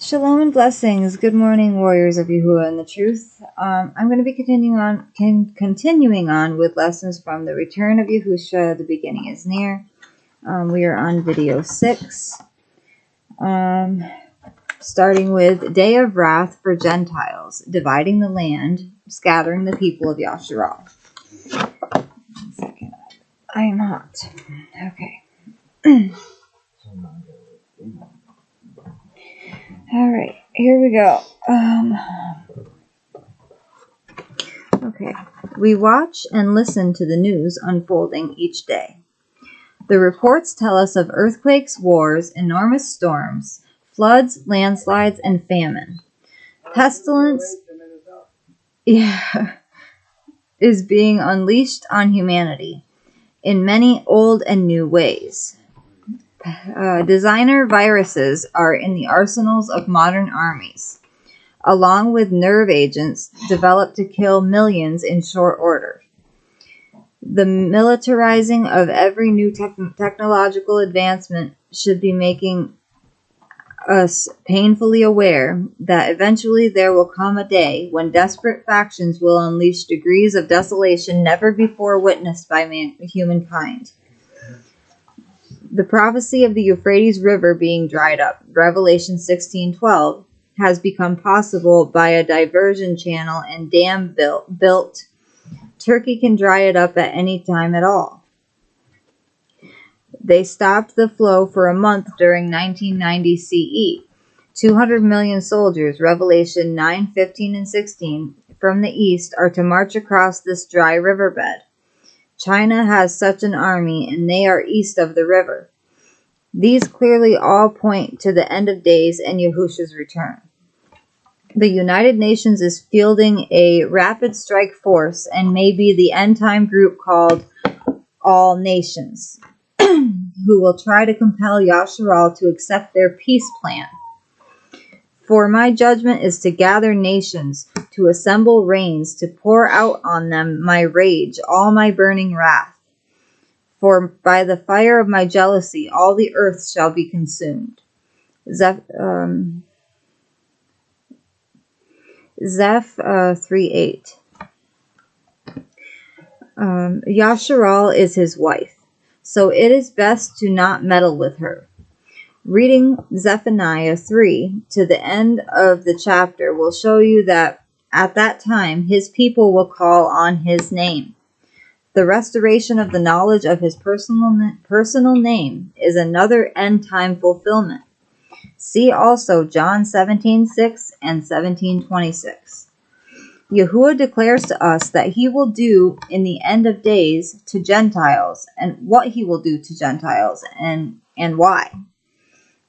Shalom and blessings. Good morning, warriors of Yahuwah and the truth. I'm going to be continuing on with lessons from the Return of Yahusha. The beginning is near. We are on video 6, starting with Day of Wrath for Gentiles, dividing the land, scattering the people of YISHARAL. 1 second. I am hot. Okay. All right, here we go. Okay, we watch and listen to the news unfolding each day. The reports tell us of earthquakes, wars, enormous storms, floods, landslides, and famine. Pestilence is being unleashed on humanity in many old and new ways. Designer viruses are in the arsenals of modern armies, along with nerve agents developed to kill millions in short order. The militarizing of every new technological advancement should be making us painfully aware that eventually there will come a day when desperate factions will unleash degrees of desolation never before witnessed by humankind. The prophecy of the Euphrates River being dried up, Revelation 16:12, has become possible by a diversion channel and dam built. Turkey can dry it up at any time at all. They stopped the flow for a month during 1990 CE. 200 million soldiers, Revelation 9:15 and 16, from the east are to march across this dry riverbed. China has such an army, and they are east of the river. These clearly all point to the end of days and Yahusha's return. The United Nations is fielding a rapid strike force and may be the end-time group called All Nations, who will try to compel YISHARAL to accept their peace plan. For my judgment is to gather nations, to assemble rains, to pour out on them my rage, all my burning wrath. For by the fire of my jealousy all the earth shall be consumed. Zeph 3:8. YISHARAL is his wife, so it is best to not meddle with her. Reading Zephaniah 3 to the end of the chapter will show you that at that time his people will call on his name. The restoration of the knowledge of his personal name is another end-time fulfillment. See also John 17:6 and 17:26. Yahuwah declares to us that he will do in the end of days to Gentiles, and what he will do to Gentiles, and why.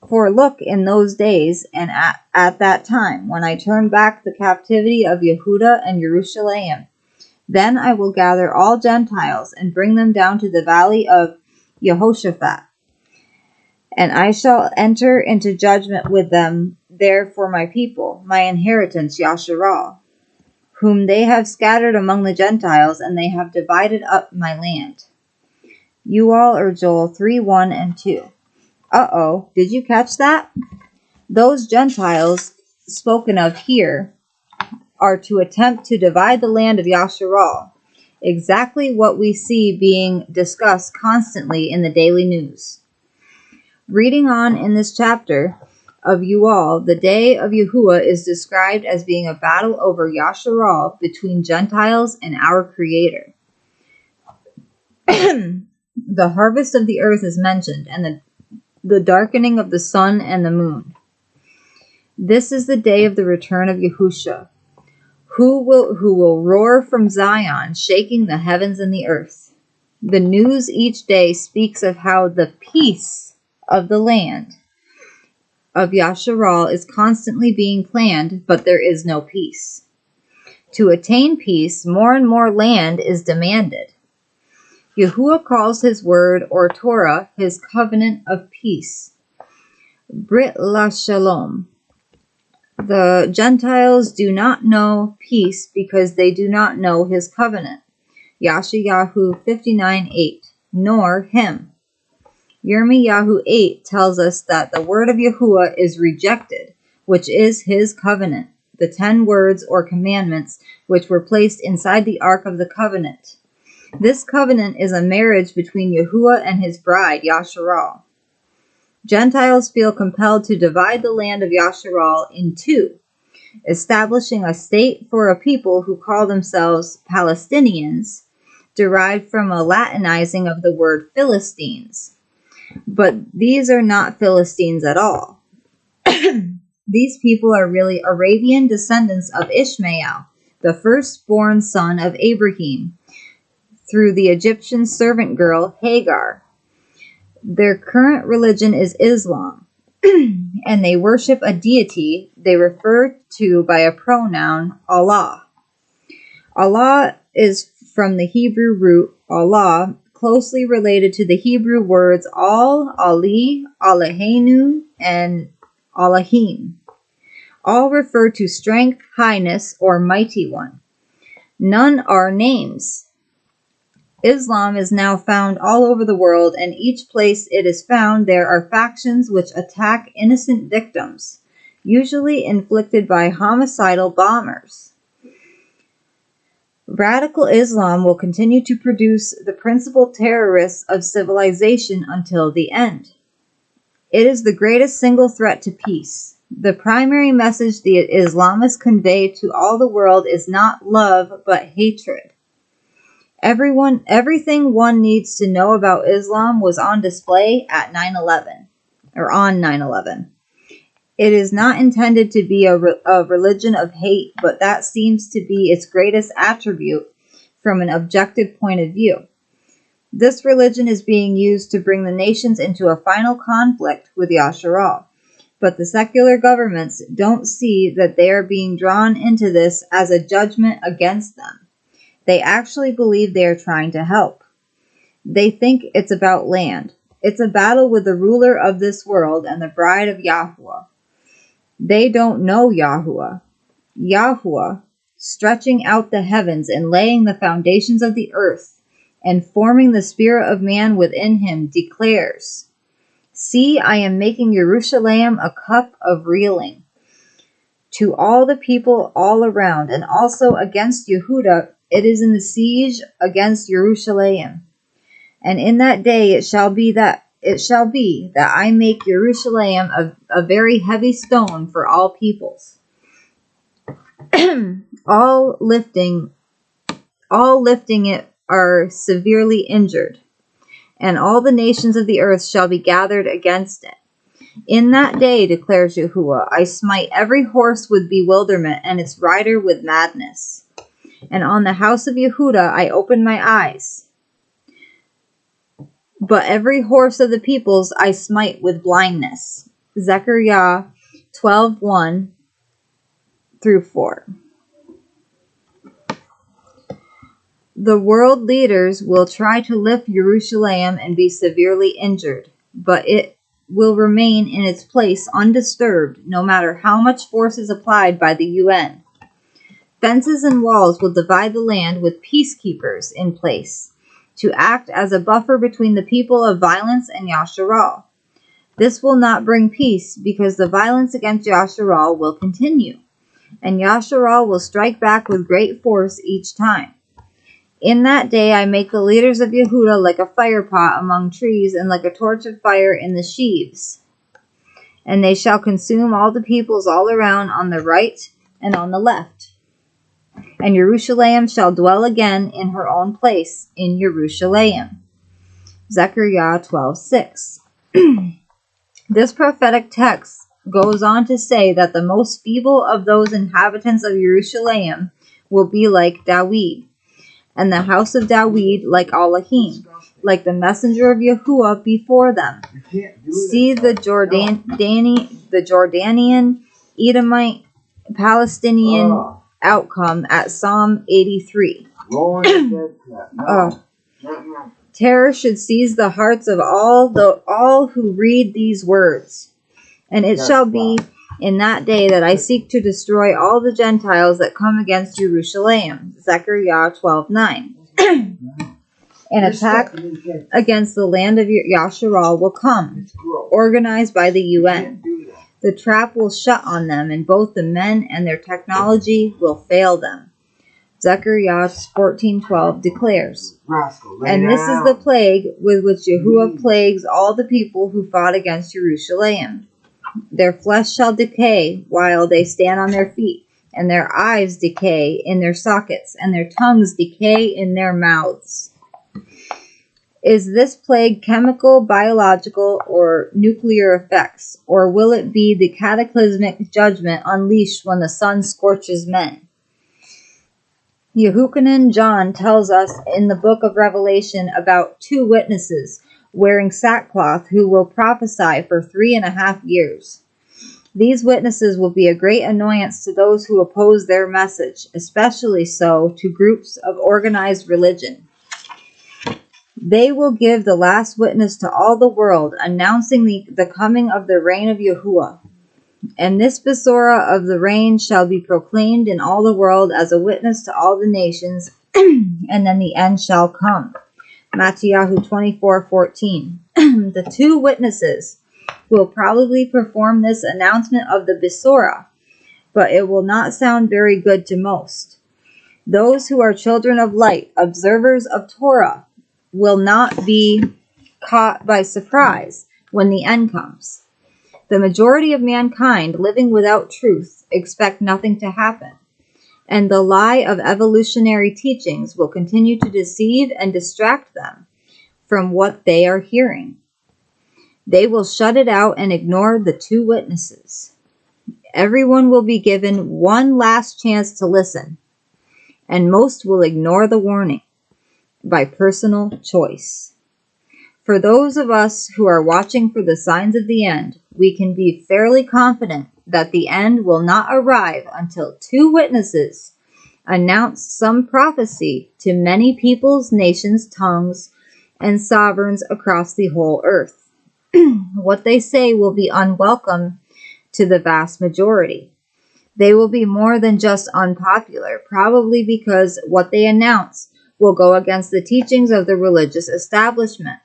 For look, in those days and at that time, when I turn back the captivity of Yehuda and Jerusalem, then I will gather all Gentiles and bring them down to the valley of Jehoshaphat. And I shall enter into judgment with them there for my people, my inheritance, YISHARAL, whom they have scattered among the Gentiles, and they have divided up my land. You all are Joel 3:1 and 2. Uh-oh, did you catch that? Those Gentiles spoken of here are to attempt to divide the land of YISHARAL, exactly what we see being discussed constantly in the daily news. Reading on in this chapter of you all, the day of Yahuwah is described as being a battle over YISHARAL between Gentiles and our Creator. The harvest of the earth is mentioned, and the darkening of the sun and the moon. This is the day of the return of Yahusha, who will roar from Zion, shaking the heavens and the earth. The news each day speaks of how the peace of the land of YISHARAL is constantly being planned, but there is no peace. To attain peace, more and more land is demanded. Yahuwah calls his word, or Torah, his covenant of peace. Brit la Shalom. The Gentiles do not know peace because they do not know his covenant. Yashayahu 59:8. Nor him. Yirmiyahu 8 tells us that the word of Yahuwah is rejected which is his covenant, the 10 words or commandments which were placed inside the Ark of the Covenant. This covenant is a marriage between Yahuwah and his bride, YISHARAL. Gentiles feel compelled to divide the land of YISHARAL in two, establishing a state for a people who call themselves Palestinians, derived from a Latinizing of the word Philistines. But these are not Philistines at all. These people are really Arabian descendants of Ishmael, the firstborn son of Abraham, through the Egyptian servant girl Hagar. Their current religion is Islam, and they worship a deity they refer to by a pronoun Allah. Allah is from the Hebrew root Allah, closely related to the Hebrew words Al, Ali, Eloheinu, and Elohim. All refer to strength, highness, or mighty one. None are names. Islam is now found all over the world, and each place it is found there are factions which attack innocent victims, usually inflicted by homicidal bombers. Radical Islam will continue to produce the principal terrorists of civilization until the end. It is the greatest single threat to peace. The primary message the Islamists convey to all the world is not love, but hatred. Everything one needs to know about Islam was on display at 9/11, or on 9/11. It is not intended to be a religion of hate, but that seems to be its greatest attribute from an objective point of view. This religion is being used to bring the nations into a final conflict with YISHARAL, but the secular governments don't see that they are being drawn into this as a judgment against them. They actually believe they are trying to help. They think it's about land. It's a battle with the ruler of this world and the bride of Yahuwah. They don't know Yahuwah. Yahuwah, stretching out the heavens and laying the foundations of the earth and forming the spirit of man within him, declares, "See, I am making Jerusalem a cup of reeling." To all the people all around, and also against Yehuda, it is in the siege against Jerusalem. And in that day it shall be that I make Jerusalem a very heavy stone for all peoples. all lifting it are severely injured, and all the nations of the earth shall be gathered against it. In that day, declares Yahuwah, I smite every horse with bewilderment and its rider with madness. And on the house of Yehuda I open my eyes. But every horse of the peoples I smite with blindness. Zechariah 12:1 through 4. The world leaders will try to lift Jerusalem and be severely injured, but it will remain in its place undisturbed, no matter how much force is applied by the UN. Fences and walls will divide the land with peacekeepers in place to act as a buffer between the people of violence and YISHARAL. This will not bring peace because the violence against YISHARAL will continue, and YISHARAL will strike back with great force each time. In that day I make the leaders of Yehuda like a fire pot among trees and like a torch of fire in the sheaves. And they shall consume all the peoples all around on the right and on the left. And Jerusalem shall dwell again in her own place in Jerusalem. Zechariah 12:6. This prophetic text goes on to say that the most feeble of those inhabitants of Jerusalem will be like David, and the house of David like Elohim, like the messenger of Yahuwah before them. See the Jordanian, Edomite, Palestinian outcome at Psalm 83. Terror should seize the hearts of all who read these words. And it shall be in that day that I seek to destroy all the Gentiles that come against Jerusalem. Zechariah 12:9. An attack against the land of YISHARAL will come, organized by the UN. The trap will shut on them, and both the men and their technology will fail them. Zechariah 14:12 declares, and this is the plague with which Yahuwah plagues all the people who fought against Jerusalem. Their flesh shall decay while they stand on their feet, and their eyes decay in their sockets, and their tongues decay in their mouths. Is this plague chemical, biological, or nuclear effects, or will it be the cataclysmic judgment unleashed when the sun scorches men? Yahukanon John tells us in the book of Revelation about 2 witnesses wearing sackcloth who will prophesy for 3.5 years. These witnesses will be a great annoyance to those who oppose their message, especially so to groups of organized religion. They will give the last witness to all the world, announcing the coming of the reign of Yahuwah. And this Besorah of the reign shall be proclaimed in all the world as a witness to all the nations, and then the end shall come. Matthew 24:14. The 2 witnesses will probably perform this announcement of the Besorah, but it will not sound very good to most. Those who are children of light, observers of Torah, will not be caught by surprise when the end comes. The majority of mankind living without truth expect nothing to happen, and the lie of evolutionary teachings will continue to deceive and distract them from what they are hearing. They will shut it out and ignore the 2 witnesses. Everyone will be given one last chance to listen, and most will ignore the warning by personal choice. For those of us who are watching for the signs of the end, we can be fairly confident that the end will not arrive until 2 witnesses announce some prophecy to many peoples, nations, tongues, and sovereigns across the whole earth. What they say will be unwelcome to the vast majority. They will be more than just unpopular, probably because what they announce will go against the teachings of the religious establishment.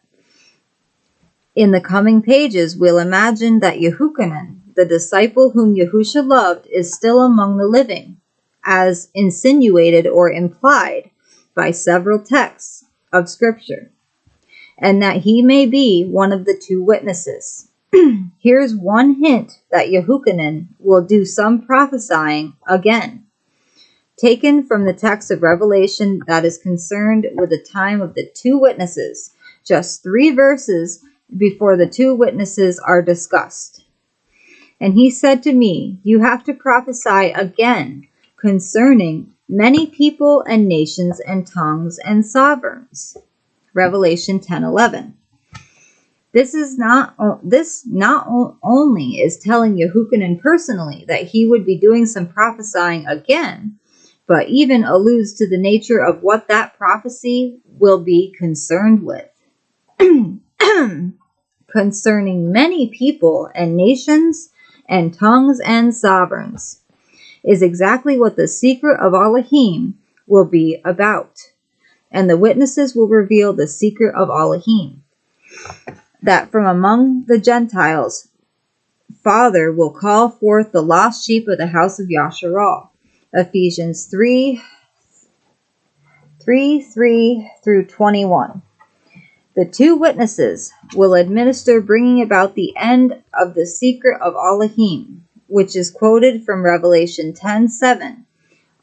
In the coming pages, we'll imagine that Yahukanon, the disciple whom Yahusha loved, is still among the living, as insinuated or implied by several texts of Scripture, and that he may be one of the 2 witnesses. Here's one hint that Yahukanon will do some prophesying again, taken from the text of Revelation that is concerned with the time of the 2 witnesses, just 3 verses before the 2 witnesses are discussed. And he said to me, you have to prophesy again concerning many people and nations and tongues and sovereigns. Revelation 10:11. This not only is telling Yahukanon personally that he would be doing some prophesying again, but even alludes to the nature of what that prophecy will be concerned with. Concerning many people and nations and tongues and sovereigns is exactly what the secret of Elohim will be about. And the witnesses will reveal the secret of Elohim, that from among the Gentiles, Father will call forth the lost sheep of the house of YISHARAL. Ephesians 3:3-21. The 2 witnesses will administer, bringing about the end of the secret of Elohim, which is quoted from Revelation 10:7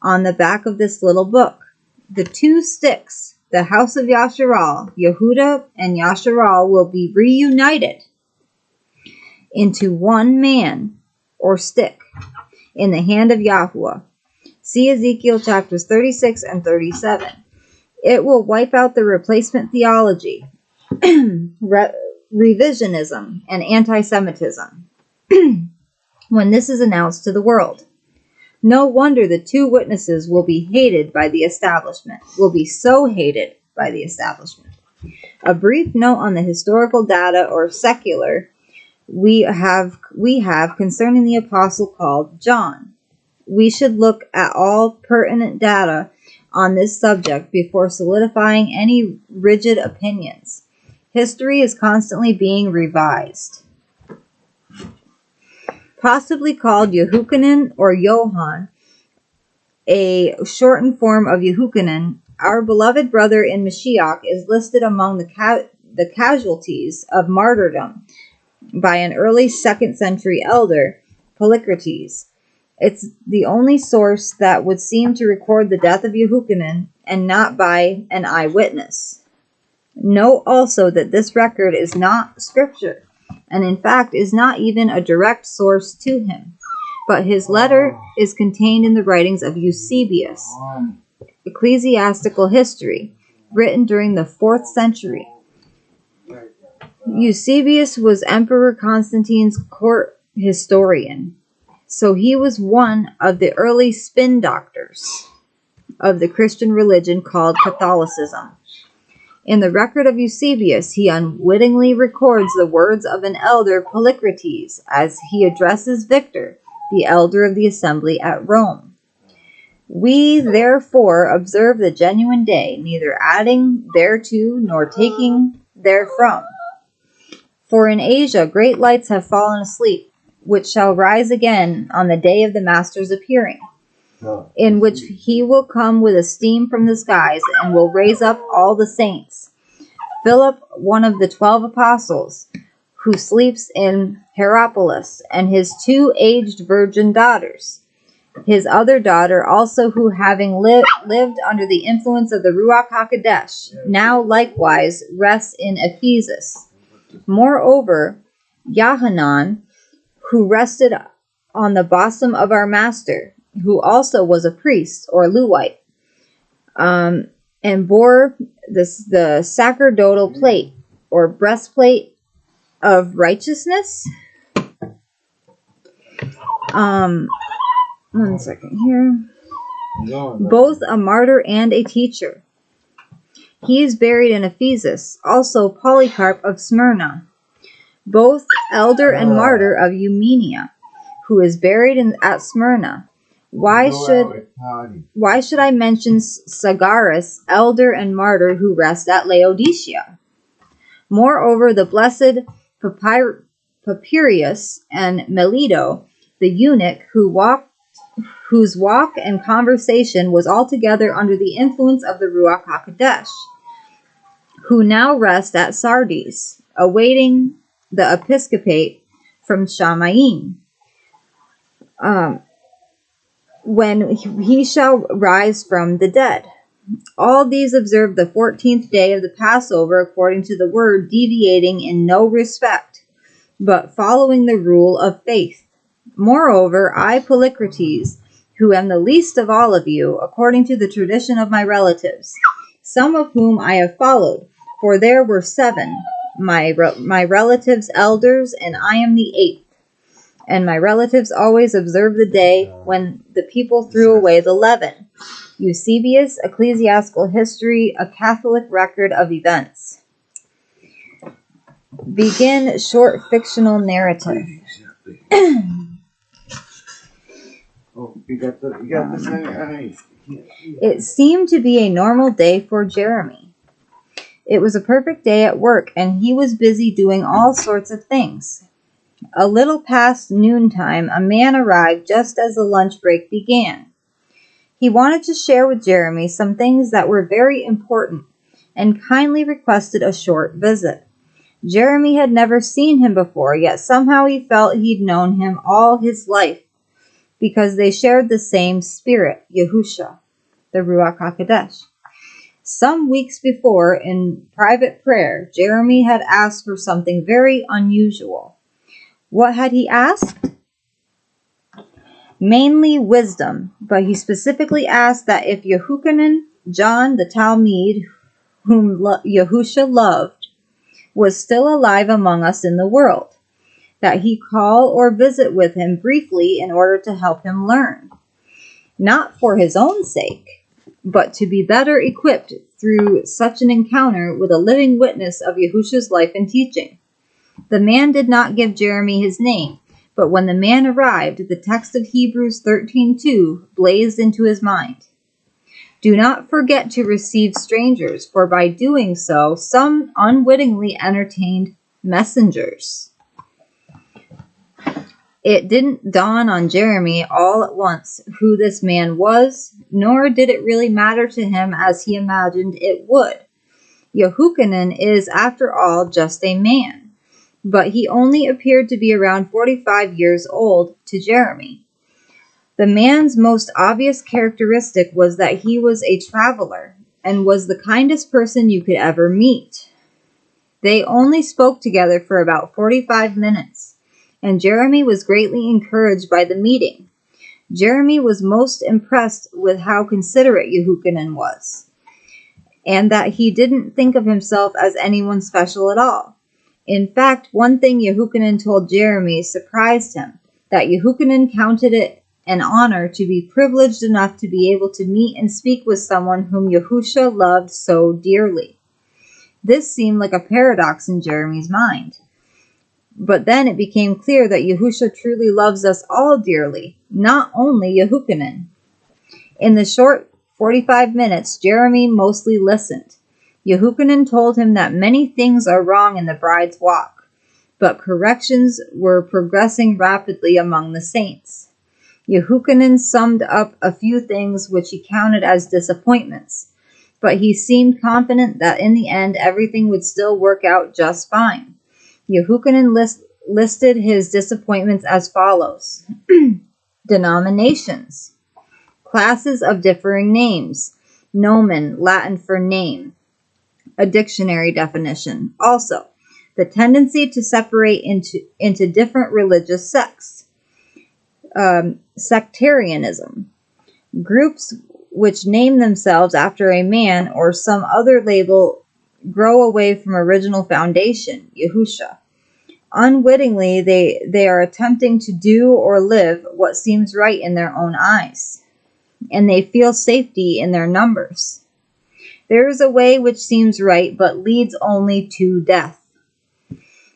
on the back of this little book. The 2 sticks, the house of YISHARAL, Yehuda and YISHARAL, will be reunited into one man or stick in the hand of Yahuwah. See Ezekiel chapters 36 and 37. It will wipe out the replacement theology, revisionism, and anti-Semitism when this is announced to the world. No wonder the 2 witnesses will be hated by the establishment, will be so hated by the establishment. A brief note on the historical data or secular we have concerning the apostle called John. We should look at all pertinent data on this subject before solidifying any rigid opinions. History is constantly being revised. possibly called Yahukanon or Yohan, a shortened form of Yahukanon. Our beloved brother in Mashiach is listed among the casualties of martyrdom by an early 2nd century elder, Polycrates. It's the only source that would seem to record the death of Yahukanon, and not by an eyewitness. Note also that this record is not scripture, and in fact is not even a direct source to him, but his letter is contained in the writings of Eusebius, Ecclesiastical History, written during the 4th century. Eusebius was Emperor Constantine's court historian, so he was one of the early spin doctors of the Christian religion called Catholicism. In the record of Eusebius, he unwittingly records the words of an elder, Polycrates, as he addresses Victor, the elder of the assembly at Rome. We therefore observe the genuine day, neither adding thereto nor taking therefrom. For in Asia great lights have fallen asleep, which shall rise again on the day of the Master's appearing, in which he will come with a steam from the skies, and will raise up all the saints. Philip, one of the 12 apostles, who sleeps in Hierapolis, and his 2 aged virgin daughters. His other daughter also, who having lived under the influence of the Ruach HaKodesh, now likewise rests in Ephesus. Moreover, Yohanan, who rested on the bosom of our Master, who also was a priest or Levite, and bore the sacerdotal plate or breastplate of righteousness. One second here. Both a martyr and a teacher. He is buried in Ephesus. Also Polycarp of Smyrna, both elder and martyr of Eumenia, who is buried at Smyrna. Why should I mention Sagaris, elder and martyr, who rests at Laodicea? Moreover, the blessed Papirius and Melito, the eunuch, whose walk and conversation was altogether under the influence of the Ruach HaKodesh, who now rest at Sardis, awaiting the episcopate from Shamayim, when he shall rise from the dead. All these observe the 14th day of the Passover according to the word, deviating in no respect, but following the rule of faith. Moreover, I, Polycrates, who am the least of all of you, according to the tradition of my relatives, some of whom I have followed, for there were 7, my relatives elders, and I am the 8th. And my relatives always observe the day when the people threw away the leaven. Eusebius, Ecclesiastical History, a Catholic record of events. Begin short fictional narrative. It seemed to be a normal day for Jeremy. It was a perfect day at work, and he was busy doing all sorts of things. A little past noontime, a man arrived just as the lunch break began. He wanted to share with Jeremy some things that were very important, and kindly requested a short visit. Jeremy had never seen him before, yet somehow he felt he'd known him all his life, because they shared the same spirit, Yahusha, the Ruach HaKodesh. Some weeks before, in private prayer, Jeremy had asked for something very unusual. What had he asked? Mainly wisdom, but he specifically asked that if Yahukanon, John the Talmud, whom Yahusha loved, was still alive among us in the world, that he call or visit with him briefly in order to help him learn, not for his own sake, but to be better equipped through such an encounter with a living witness of Yahusha's life and teaching. The man did not give Jeremy his name, but when the man arrived, the text of Hebrews 13:2 blazed into his mind. Do not forget to receive strangers, for by doing so, some unwittingly entertained messengers. It didn't dawn on Jeremy all at once who this man was, nor did it really matter to him as he imagined it would. Yahukanon is, after all, just a man, but he only appeared to be around 45 years old to Jeremy. The man's most obvious characteristic was that he was a traveler and was the kindest person you could ever meet. They only spoke together for about 45 minutes, and Jeremy was greatly encouraged by the meeting. Jeremy was most impressed with how considerate Yahukanon was, and that he didn't think of himself as anyone special at all. In fact, one thing Yahukanon told Jeremy surprised him, that Yahukanon counted it an honor to be privileged enough to be able to meet and speak with someone whom Yahusha loved so dearly. This seemed like a paradox in Jeremy's mind. But then it became clear that Yahusha truly loves us all dearly, not only Yahukanon. In the short 45 minutes, Jeremy mostly listened. Yahukanon told him that many things are wrong in the bride's walk, but corrections were progressing rapidly among the saints. Yahukanon summed up a few things which he counted as disappointments, but he seemed confident that in the end everything would still work out just fine. Yahukanon listed his disappointments as follows. Denominations. Classes of differing names. Nomen, Latin for name. A dictionary definition. Also, the tendency to separate into different religious sects. Sectarianism. Groups which name themselves after a man or some other label grow away from original foundation, Yahusha. Unwittingly, they are attempting to do or live what seems right in their own eyes, and they feel safety in their numbers. There is a way which seems right, but leads only to death.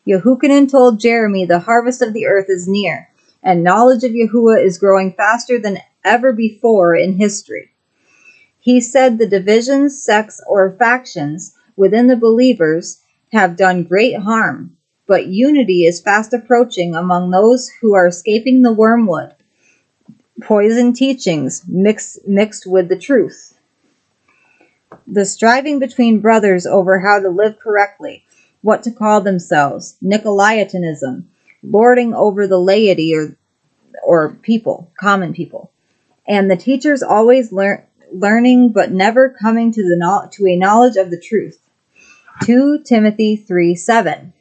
Yahukanon told Jeremy the harvest of the earth is near, and knowledge of Yahuwah is growing faster than ever before in history. He said the divisions, sects, or factions within the believers have done great harm, but unity is fast approaching among those who are escaping the wormwood, poison teachings mixed with the truth. The striving between brothers over how to live correctly, what to call themselves, Nicolaitanism, lording over the laity or people, common people, and the teachers always learning but never coming to a knowledge of the truth. 2 Timothy 3:7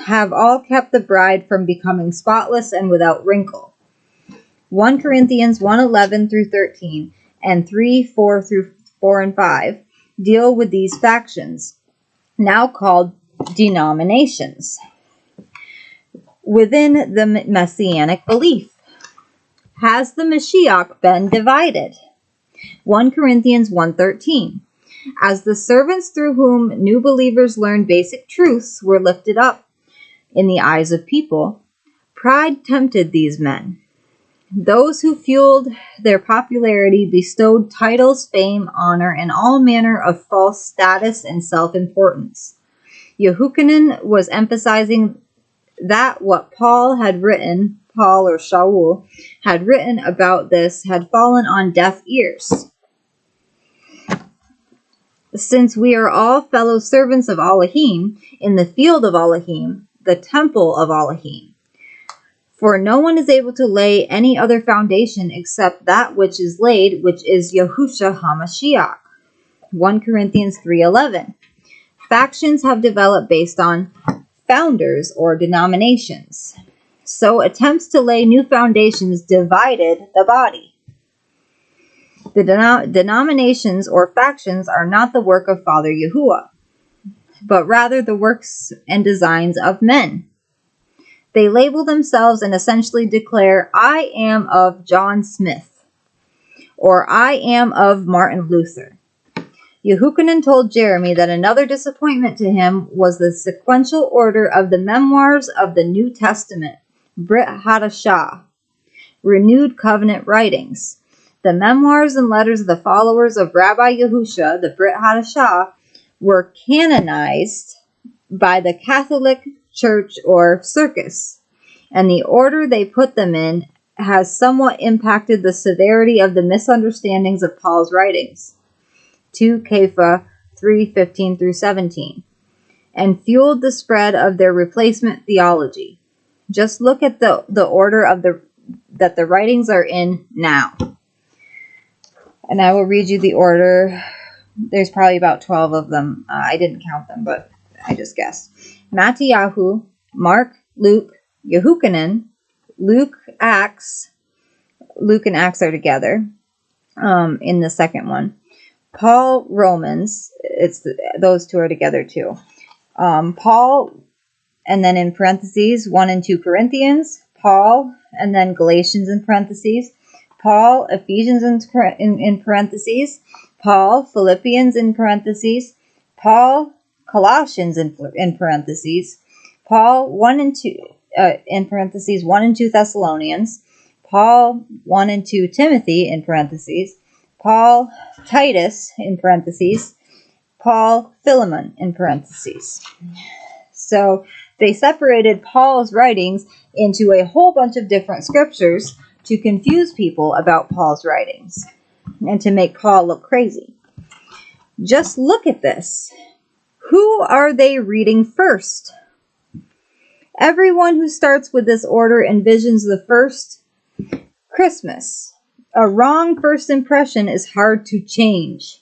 have all kept the bride from becoming spotless and without wrinkle. 1 Corinthians 1:11 through 13 and 3:4 through 4 and 5 deal with these factions, now called denominations, within the Messianic belief. Has the Mashiach been divided? 1 Corinthians 1:13. As the servants through whom new believers learned basic truths were lifted up in the eyes of people, pride tempted these men. Those who fueled their popularity bestowed titles, fame, honor, and all manner of false status and self-importance. Yahukanon was emphasizing that what Paul or Shaul had written about this had fallen on deaf ears. Since we are all fellow servants of Elohim, in the field of Elohim, the temple of Elohim. For no one is able to lay any other foundation except that which is laid, which is Yahusha HaMashiach. 1 Corinthians 3:11. Factions have developed based on founders or denominations. So attempts to lay new foundations divided the body. The denominations or factions are not the work of Father Yahuwah, but rather the works and designs of men. They label themselves and essentially declare, I am of John Smith, or I am of Martin Luther. Yahukanon told Jeremy that another disappointment to him was the sequential order of the memoirs of the New Testament, Brit Hadashah, renewed covenant writings. The memoirs and letters of the followers of Rabbi Yahusha, the Brit Hadashah, were canonized by the Catholic Church or Circus and the order they put them in has somewhat impacted the severity of the misunderstandings of Paul's writings. 2 Kepha 3:15 through 17, and fueled the spread of their replacement theology. Just look at the order of that the writings are in now. And I will read you the order. There's probably about 12 of them. I didn't count them, but I just guessed. Matthew, Mark, Luke, Yahukanan, Luke, Acts. Luke and Acts are together in the second one. Paul, Romans. Those two are together too. Paul, and then in parentheses, 1 and 2 Corinthians. Paul, and then Galatians in parentheses. Paul, Ephesians in parentheses. Paul, Philippians in parentheses. Paul, Colossians in parentheses. Paul, 1 and 2 in parentheses, 1 and 2 Thessalonians. Paul, 1 and 2 Timothy in parentheses. Paul, Titus in parentheses. Paul, Philemon in parentheses. So they separated Paul's writings into a whole bunch of different scriptures to confuse people about Paul's writings and to make Paul look crazy. Just look at this. Who are they reading first? Everyone who starts with this order envisions the first Christmas. A wrong first impression is hard to change.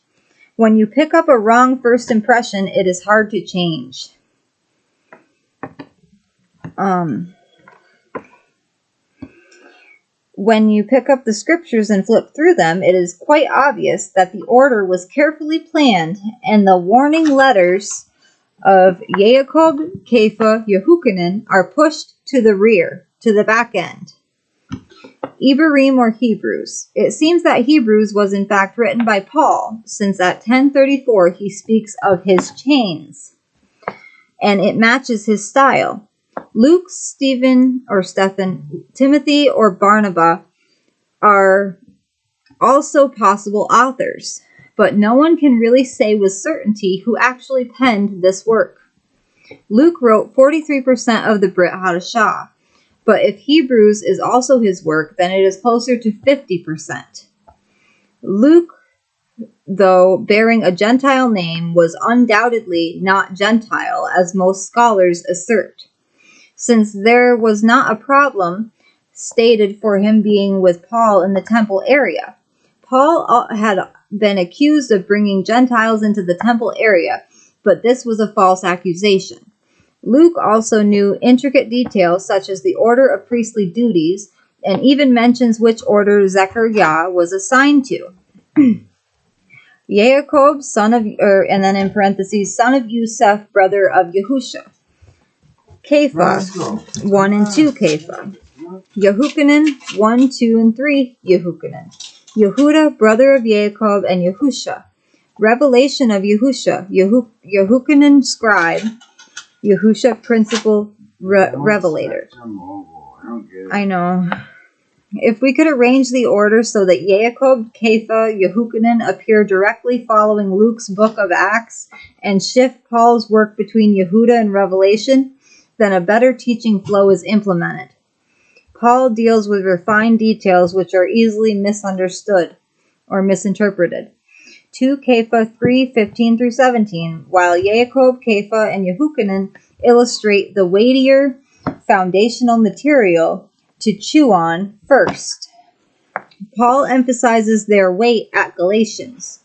When you pick up a wrong first impression, it is hard to change. When you pick up the scriptures and flip through them, it is quite obvious that the order was carefully planned, and the warning letters of YAAQOB-KEFA-YAHUKANON are pushed to the rear, to the back end. Ibarim or Hebrews. It seems that Hebrews was in fact written by Paul, since at 1034 he speaks of his chains, and it matches his style. Luke, Stephen, Timothy, or Barnabas are also possible authors, but no one can really say with certainty who actually penned this work. Luke wrote 43% of the Brit Hadashah, but if Hebrews is also his work, then it is closer to 50%. Luke, though bearing a Gentile name, was undoubtedly not Gentile, as most scholars assert, since there was not a problem stated for him being with Paul in the temple area. Paul had been accused of bringing Gentiles into the temple area, but this was a false accusation. Luke also knew intricate details such as the order of priestly duties, and even mentions which order Zechariah was assigned to. Yaakov, and then in parentheses, son of Yusuf, brother of Yahusha. Kepha, 1 and 2 Kepha. Yahukanan, 1, 2, and 3 Yahukanan. Yehuda, brother of Yaakov and Yahusha. Revelation of Yahusha. Yahukanan, scribe. Yahusha, principal revelator. I know. If we could arrange the order so that YAAQOB-KEFA-YAHUKANON appear directly following Luke's book of Acts and shift Paul's work between Yehuda and Revelation, then a better teaching flow is implemented. Paul deals with refined details which are easily misunderstood or misinterpreted. 2 Kepha 3:15 through 17, while YAAQOB-KEFA and Yahukanan illustrate the weightier foundational material to chew on first. Paul emphasizes their weight at Galatians.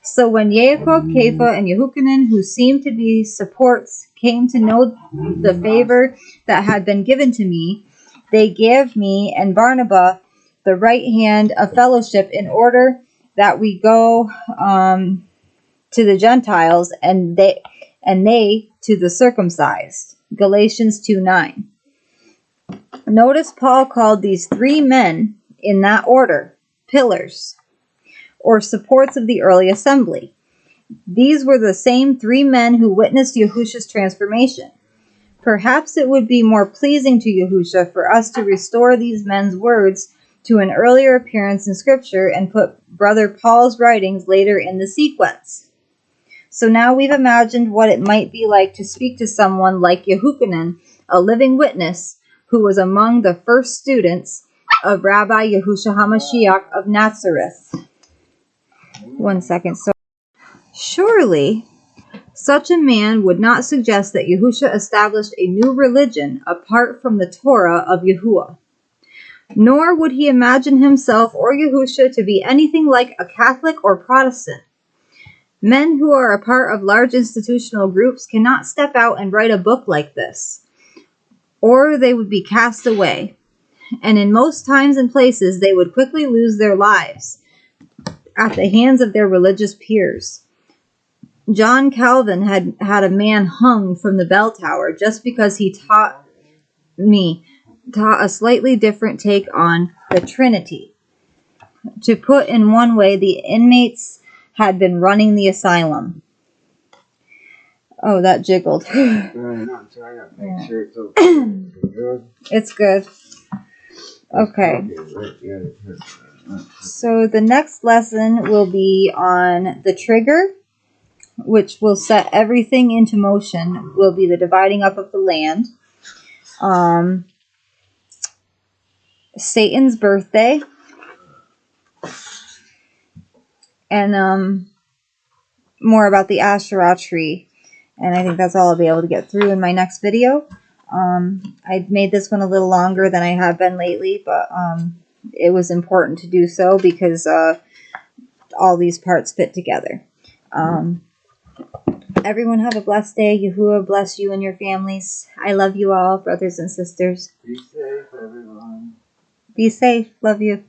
So when YAAQOB-KEFA and Yahukanan, who seemed to be supports, came to know the favor that had been given to me, they gave me and Barnabas the right hand of fellowship in order that we go to the Gentiles and they to the circumcised. Galatians 2:9. Notice Paul called these three men in that order pillars or supports of the early assembly. These were the same three men who witnessed Yahusha's transformation. Perhaps it would be more pleasing to Yahusha for us to restore these men's words to an earlier appearance in Scripture and put Brother Paul's writings later in the sequence. So now we've imagined what it might be like to speak to someone like Yahukanan, a living witness, who was among the first students of Rabbi Yahusha HaMashiach of Nazareth. 1 second. So, surely such a man would not suggest that Yahusha established a new religion apart from the Torah of Yahuwah. Nor would he imagine himself or Yahusha to be anything like a Catholic or Protestant. Men who are a part of large institutional groups cannot step out and write a book like this, or they would be cast away. And in most times and places, they would quickly lose their lives at the hands of their religious peers. John Calvin had a man hung from the bell tower just because he taught a slightly different take on the Trinity. To put in one way, the inmates had been running the asylum. Oh, that jiggled. Make sure it's okay. It's good. Okay. So the next lesson will be on the trigger, which will set everything into motion, will be the dividing up of the land. Satan's birthday. And more about the Asherah tree. And I think that's all I'll be able to get through in my next video. I made this one a little longer than I have been lately, but it was important to do so because all these parts fit together. Everyone have a blessed day. Yahuwah bless you and your families. I love you all, brothers and sisters. Be safe, everyone. Be safe. Love you.